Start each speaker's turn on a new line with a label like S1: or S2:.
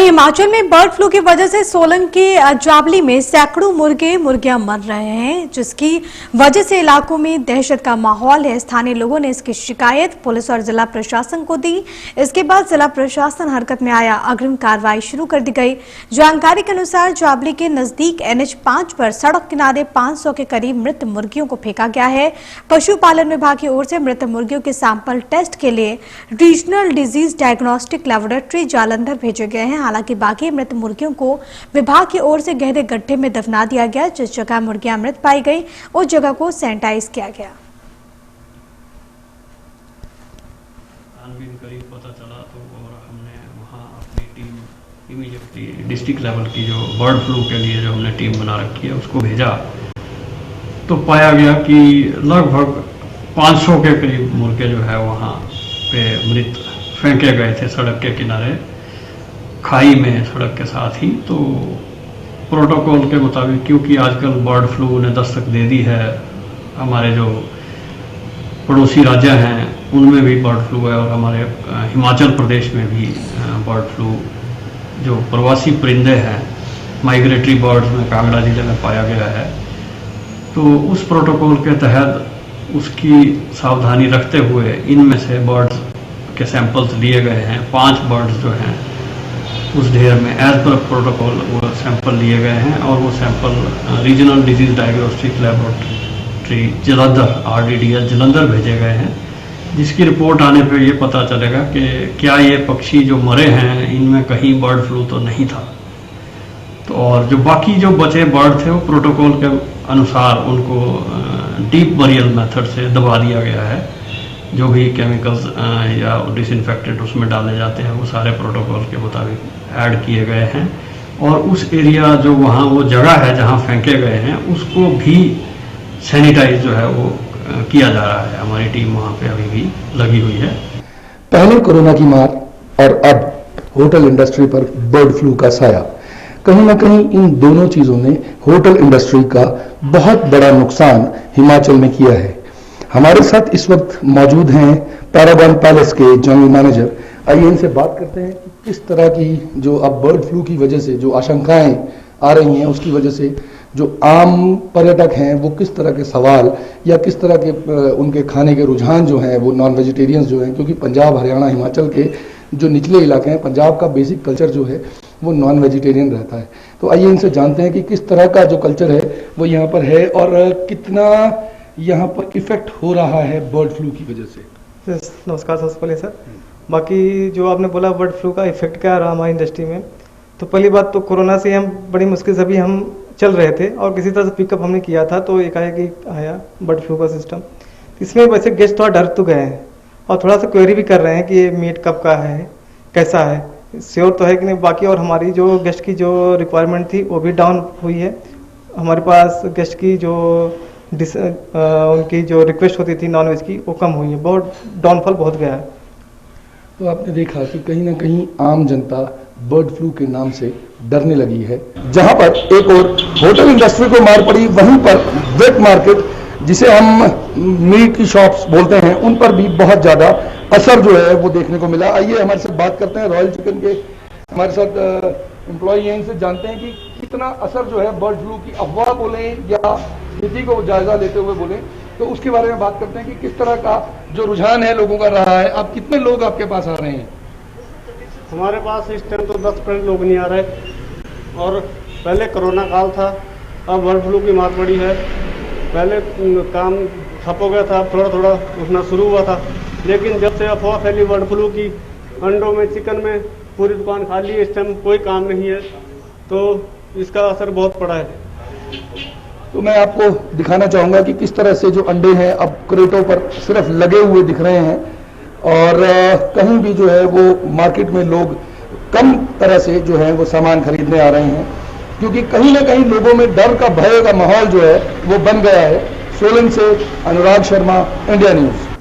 S1: वहीं हिमाचल में bird flu की वजह से सोलन के जाबली में सैकड़ों मुर्गियां मर रहे हैं, जिसकी वजह से इलाकों में दहशत का माहौल है। स्थानीय लोगों ने इसकी शिकायत पुलिस और जिला प्रशासन को दी। इसके बाद जिला प्रशासन हरकत में आया, अग्रिम कार्रवाई शुरू कर दी गई। जानकारी के अनुसार जाबली के नजदीक NH5 पर सड़क किनारे 500 के करीब मृत मुर्गियों को फेंका गया है। पशुपालन विभाग की ओर से मृत मुर्गियों के सैंपल टेस्ट के लिए regional disease diagnostic laboratory Jalandhar भेजे गए हैं। हालांकि बाकी मृत मुर्गियों को विभाग की ओर से गहरे गड्ढे में दफना दिया गया। जिस जगह मुर्गियां मृत पाई गई उस जगह को सैनिटाइज किया गया।
S2: करीब पता चला तो और हमने वहाँ अपनी टीम इमीडिएटली डिस्ट्रिक्ट लेवल की जो बर्ड फ्लू के लिए जो हमने टीम बना रखी है उसको भेजा, तो पाया गया कि लगभग 500 के करीब मुर्गे जो है वहाँ पे मृत फेंके गए थे सड़क के किनारे, खाई में सड़क के साथ ही। तो प्रोटोकॉल के मुताबिक, क्योंकि आजकल बर्ड फ्लू ने दस्तक दे दी है, हमारे जो पड़ोसी राज्य हैं उनमें भी बर्ड फ्लू है और हमारे हिमाचल प्रदेश में भी बर्ड फ्लू जो प्रवासी परिंदे हैं माइग्रेटरी बर्ड्स में कांगड़ा जिले में पाया गया है। तो उस प्रोटोकॉल के तहत उसकी सावधानी रखते हुए इनमें से बर्ड्स के सैंपल्स लिए गए हैं। 5 बर्ड्स जो हैं उस ढेर में एज पर प्रोटोकॉल वो सैंपल लिए गए हैं और वो sample regional disease diagnostic laboratory Jalandhar RDDL Jalandhar भेजे गए हैं, जिसकी रिपोर्ट आने पर ये पता चलेगा कि क्या ये पक्षी जो मरे हैं इनमें कहीं बर्ड फ्लू तो नहीं था। तो और जो बाकी जो बचे बर्ड थे वो प्रोटोकॉल के अनुसार उनको डीप बरियल मेथड से दबा दिया गया है। जो भी केमिकल्स या डिसइंफेक्टेंट उसमें डाले जाते हैं वो सारे प्रोटोकॉल के मुताबिक ऐड किए गए हैं और उस एरिया जो वहाँ वो जगह है जहाँ फेंके गए हैं उसको भी सैनिटाइज जो है वो किया जा रहा है। हमारी टीम वहाँ पे अभी भी लगी हुई है।
S3: पहले कोरोना की मार और अब होटल इंडस्ट्री पर बर्ड फ्लू का साया, कहीं ना कहीं इन दोनों चीजों ने होटल इंडस्ट्री का बहुत बड़ा नुकसान हिमाचल में किया है। हमारे साथ इस वक्त मौजूद हैं पैरागॉन पैलेस के जनरल मैनेजर। आइए इनसे बात करते हैं कि किस तरह की जो अब बर्ड फ्लू की वजह से जो आशंकाएं आ रही हैं उसकी वजह से जो आम पर्यटक हैं वो किस तरह के सवाल या किस तरह के उनके खाने के रुझान जो हैं वो नॉन वेजिटेरियंस जो हैं, क्योंकि पंजाब हरियाणा हिमाचल के जो निचले इलाके हैं, पंजाब का बेसिक कल्चर जो है वो नॉन वेजिटेरियन रहता है। तो आइए इनसे जानते हैं कि किस तरह का जो कल्चर है वो यहाँ पर है और कितना यहाँ पर इफेक्ट हो रहा है बर्ड फ्लू की वजह से।
S4: नमस्कार सबसे पहले सर। बाकी जो आपने बोला बर्ड फ्लू का इफेक्ट क्या रहा हमारी इंडस्ट्री में, तो पहली बात तो कोरोना से हम बड़ी मुश्किल से भी हम चल रहे थे और किसी तरह से पिकअप हमने किया था, तो एकाएक आया बर्ड फ्लू का सिस्टम। इसमें वैसे गेस्ट थोड़ा डर तो गए हैं और थोड़ा सा क्वेरी भी कर रहे हैं कि ये मीट कब का है, कैसा है, श्योर तो है कि नहीं। बाकी और हमारी जो गेस्ट की जो रिक्वायरमेंट थी वो भी डाउन हुई है। हमारे पास गेस्ट की जो उनकी जो रिक्वेस्ट होती थी नॉनवेज की वो कम हुई है, बहुत डाउनफॉल बहुत गया है।
S3: तो आपने देखा कि कहीं ना कहीं आम जनता बर्ड फ्लू के नाम से डरने लगी है। जहां पर एक और होटल इंडस्ट्री को मार पड़ी, वहीं पर वेट मार्केट जिसे हम मीट की शॉप्स बोलते हैं उन पर भी बहुत ज्यादा असर जो है वो देखने को मिला। आइए हमारे साथ बात करते हैं रॉयल चिकन के हमारे साथ एम्प्लॉई हैं, इनसे जानते हैं कि कितना असर जो है बर्ड फ्लू की अफवाह बोले या स्थिति को जायजा लेते हुए बोले, तो उसके बारे में बात करते हैं कि किस तरह का जो रुझान है लोगों का रहा है। अब कितने लोग आपके पास आ रहे हैं?
S5: हमारे पास इस टाइम तो 10% लोग नहीं आ रहे और पहले कोरोना काल था, अब बर्ड फ्लू की मार पड़ी है। पहले काम ठप हो गया था, थोड़ा थोड़ा उठना शुरू हुआ था, लेकिन जब से अफवाह फैली बर्ड फ्लू की, अंडों में चिकन में पूरी दुकान खाली, इस टाइम कोई काम नहीं है, तो इसका असर बहुत पड़ा है।
S3: तो मैं आपको दिखाना चाहूंगा कि किस तरह से जो अंडे हैं अब क्रेटों पर सिर्फ लगे हुए दिख रहे हैं और कहीं भी जो है वो मार्केट में लोग कम तरह से जो है वो सामान खरीदने आ रहे हैं, क्योंकि कहीं ना कहीं लोगों में डर का भय का माहौल जो है वो बन गया है। सोलन से अनुराग शर्मा, इंडिया न्यूज।